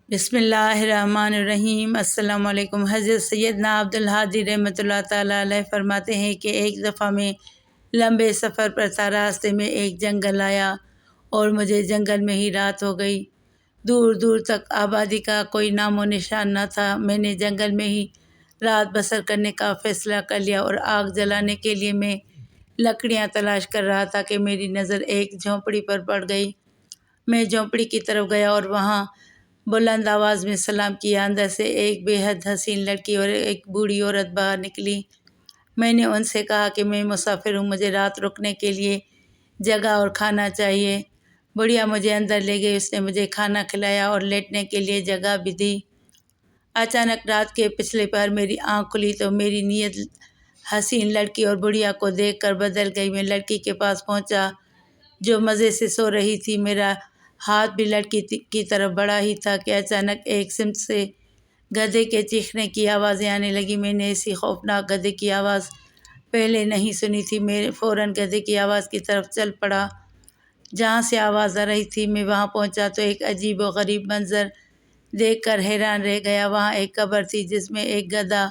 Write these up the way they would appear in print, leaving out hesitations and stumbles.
بسم اللہ الرحمن الرحیم۔ السلام علیکم۔ حضرت سیدنا عبدالہادی رحمۃ اللہ تعالیٰ علیہ فرماتے ہیں کہ ایک دفعہ میں لمبے سفر پر تھا، راستے میں ایک جنگل آیا اور مجھے جنگل میں ہی رات ہو گئی۔ دور دور تک آبادی کا کوئی نام و نشان نہ تھا۔ میں نے جنگل میں ہی رات بسر کرنے کا فیصلہ کر لیا اور آگ جلانے کے لیے میں لکڑیاں تلاش کر رہا تھا کہ میری نظر ایک جھونپڑی پر پڑ گئی۔ میں جھونپڑی کی طرف گیا اور وہاں بلند آواز میں سلام کیا۔ اندر سے ایک بے حد حسین لڑکی اور ایک بوڑھی عورت باہر نکلی۔ میں نے ان سے کہا کہ میں مسافر ہوں، مجھے رات رکنے کے لیے جگہ اور کھانا چاہیے۔ بڑھیا مجھے اندر لے گئی، اس نے مجھے کھانا کھلایا اور لیٹنے کے لیے جگہ بھی دی۔ اچانک رات کے پچھلے پہر میری آنکھ کھلی تو میری نیت حسین لڑکی اور بڑھیا کو دیکھ کر بدل گئی۔ میں لڑکی کے پاس پہنچا جو مزے سے سو رہی تھی۔ میرا ہاتھ بھی لڑکی کی طرف بڑھا ہی تھا کہ اچانک ایک سمت سے گدھے کے چیخنے کی آوازیں آنے لگیں۔ میں نے ایسی خوفناک گدھے کی آواز پہلے نہیں سنی تھی۔ میں فوراً گدھے کی آواز کی طرف چل پڑا۔ جہاں سے آواز آ رہی تھی میں وہاں پہنچا تو ایک عجیب و غریب منظر دیکھ کر حیران رہ گیا۔ وہاں ایک قبر تھی جس میں ایک گدھا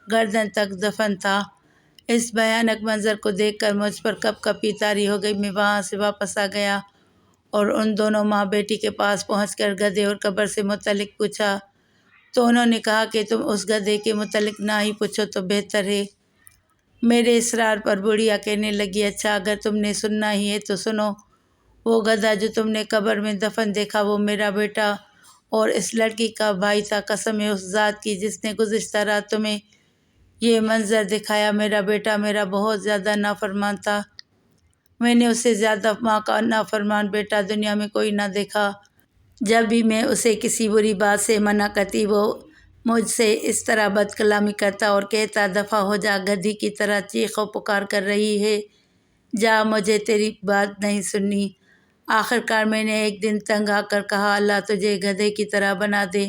گردن تک دفن تھا۔ اس بھیانک منظر کو دیکھ کر مجھ پر کپ کپی طاری ہو گئی۔ میں وہاں سے واپس آ گیا اور ان دونوں ماں بیٹی کے پاس پہنچ کر گدھے اور قبر سے متعلق پوچھا تو انہوں نے کہا کہ تم اس گدھے کے متعلق نہ ہی پوچھو تو بہتر ہے۔ میرے اصرار پر بڑھیا کہنے لگی، اچھا اگر تم نے سننا ہی ہے تو سنو۔ وہ گدھا جو تم نے قبر میں دفن دیکھا وہ میرا بیٹا اور اس لڑکی کا بھائی تھا۔ قسم ہے اس ذات کی جس نے گزشتہ رات تمہیں یہ منظر دکھایا، میرا بیٹا میرا بہت زیادہ نافرمان تھا۔ میں نے اس سے زیادہ ماں کا نافرمان بیٹا دنیا میں کوئی نہ دیکھا۔ جب بھی میں اسے کسی بری بات سے منع کرتی وہ مجھ سے اس طرح بد کلامی کرتا اور کہتا، دفع ہو جا، گدھی کی طرح چیخ و پکار کر رہی ہے، جا، مجھے تیری بات نہیں سننی۔ آخرکار میں نے ایک دن تنگ آ کر کہا، اللہ تجھے گدھے کی طرح بنا دے۔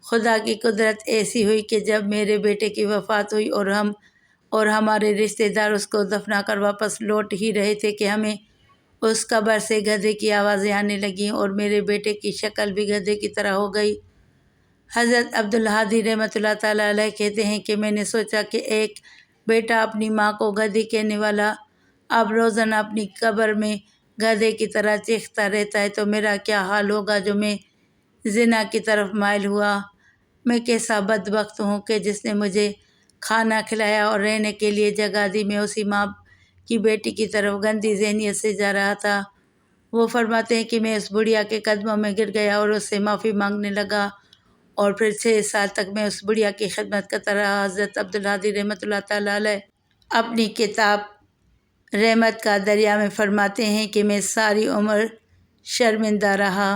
خدا کی قدرت ایسی ہوئی کہ جب میرے بیٹے کی وفات ہوئی اور ہمارے رشتہ دار اس کو دفنا کر واپس لوٹ ہی رہے تھے کہ ہمیں اس قبر سے گدھے کی آوازیں آنے لگیں اور میرے بیٹے کی شکل بھی گدھے کی طرح ہو گئی۔ حضرت عبدالہادی رحمۃ اللہ تعالیٰ علیہ کہتے ہیں کہ میں نے سوچا کہ ایک بیٹا اپنی ماں کو گدھی کہنے والا اب روزانہ اپنی قبر میں گدھے کی طرح چیختا رہتا ہے تو میرا کیا حال ہوگا جو میں زنا کی طرف مائل ہوا۔ میں کیسا بدبخت ہوں کہ جس نے مجھے کھانا کھلایا اور رہنے کے لیے جگہ دی، میں اسی ماں کی بیٹی کی طرف گندی ذہنیت سے جا رہا تھا۔ وہ فرماتے ہیں کہ میں اس بڑھیا کے قدموں میں گر گیا اور اس سے معافی مانگنے لگا اور پھر 6 سال تک میں اس بڑھیا کی خدمت کرتا رہا۔ حضرت عبدالہادی رحمۃ اللہ تعالیٰ علیہ اپنی کتاب رحمت کا دریا میں فرماتے ہیں کہ میں ساری عمر شرمندہ رہا۔